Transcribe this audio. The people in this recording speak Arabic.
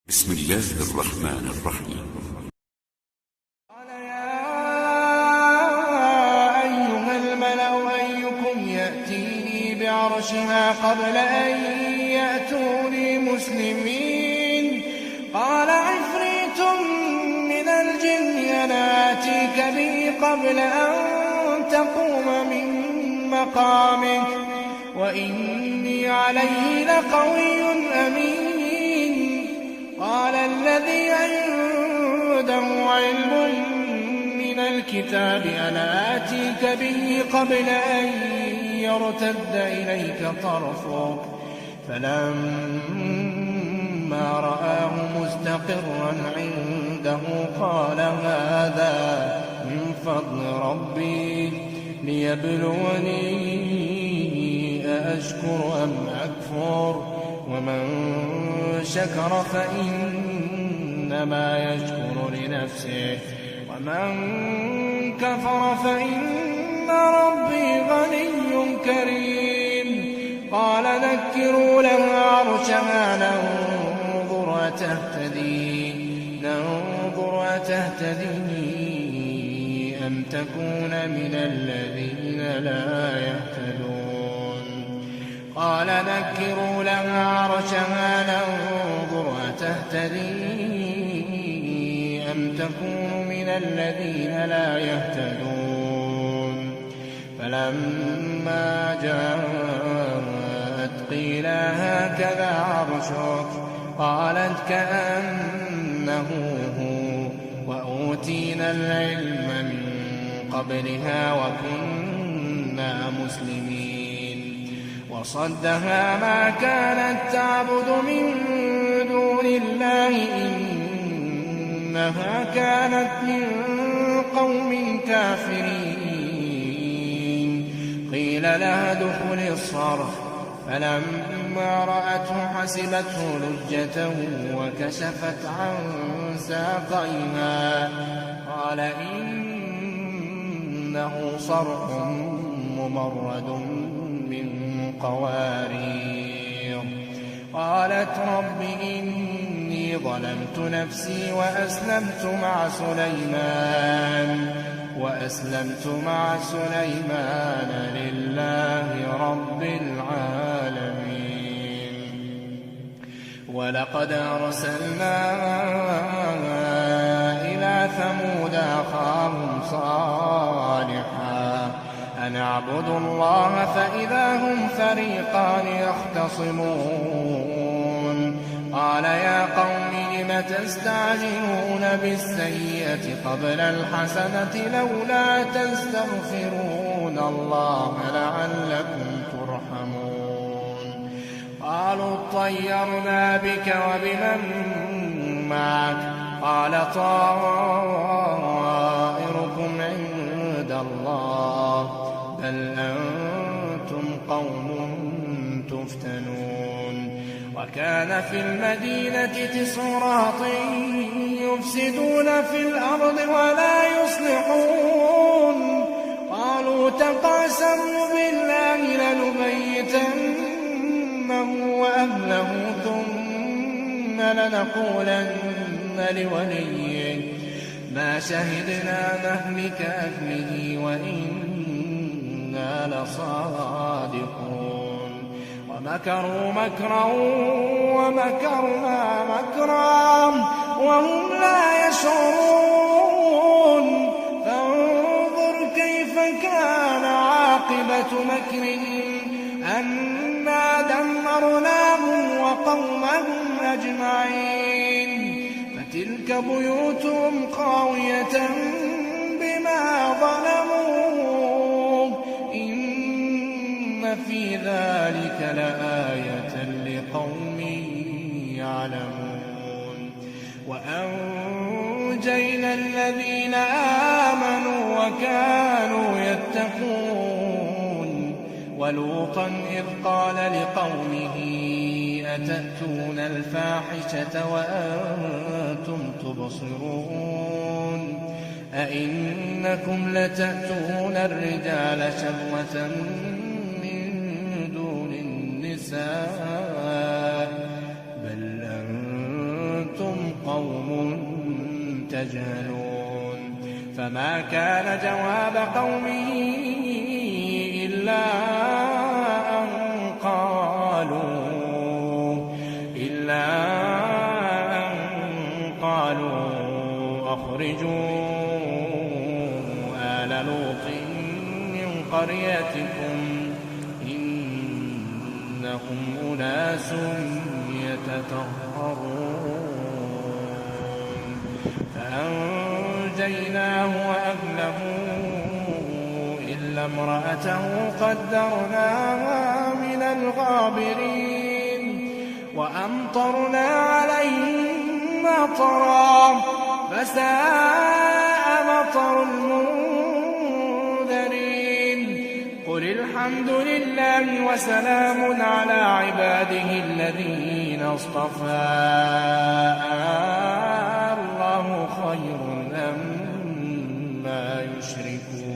بسم الله الرحمن الرحيم. قال يا أيها الملأ أيكم يأتيني بعرشها قبل أن يأتوني مسلمين. قال عفريت من الجن أنا آتيك به قبل أن تقوم من مقامك وإني عليه لقوي أمين. قال الذي عنده علم من الكتاب أنا آتيك به قبل أن يرتد إليك طرفك فلما رآه مستقرا عنده قال هذا من فضل ربي ليبلوني أأشكر أم أكفر ومن شكر فإنما يشكر لنفسه ومن كفر فإن ربي غني كريم. قال نكروا لها عرشها ننظر أتهتدي أم تكون من الذين لا يهتدون. قال نكروا لها عرشها ننظر أتهتدي أم تكون من الذين لا يهتدون. فلما جاءت قيل هكذا عرشك قالت كأنه هو وأوتينا العلم من قبلها وكنا مسلمين. وصدها ما كانت تعبد من دون الله إنها كانت من قوم كافرين. قيل لها ادخل الصرح فلما رأته حسبته لجة وكشفت عن ساقيها قال إنه صرح ممرد من قوارير. قالت رب إني ظلمت نفسي وأسلمت مع سليمان لله رب العالمين. ولقد أرسلنا إلى ثمود أخاهم صالحا أن اعبدوا الله فإذا هم فريقان يختصمون. قال يا قوم لم تستعجلون بالسيئة قبل الحسنة لولا تستغفرون الله لعلكم ترحمون. قالوا اطيرنا بك وبمن معك قال طائركم عند الله بل أنتم قوم تفتنون. وكان في المدينة 9 رهط يفسدون في الأرض ولا يصلحون. قالوا تقاسموا بالله لنبيتنه وأهله ثم لنقولن لوليه ما شهدنا مهلك أهله وإنا لصادقون. ومكروا مكرا ومكرنا مكرا وهم لا يشعرون. فانظر كيف كان عاقبة مكرهم أنا دمرناهم وقومهم أجمعين. فتلك بيوتهم خاوية بما ظلموا إن في ذلك لآية لقوم يعلمون. وأنجينا الذين آمنوا وكانوا يتقون. ولوطا إذ قال لقومه أتأتون الفاحشة وأنتم تبصرون أئنكم لتأتون الرجال شهوة من دون النساء بل أنتم قوم تجهلون فما كان جواب قومه إلا أن قالوا أخرجوا آل لوط من قريتكم إنهم أناس يتطهرون فأنجيناه وأهله إلا امرأته قدرناها من الغابرين وأمطرنا عليهم مطرا فساء مطر المنذرين قل الحمد لله وسلام على عباده الذين اصطفى الله خير أما يشركون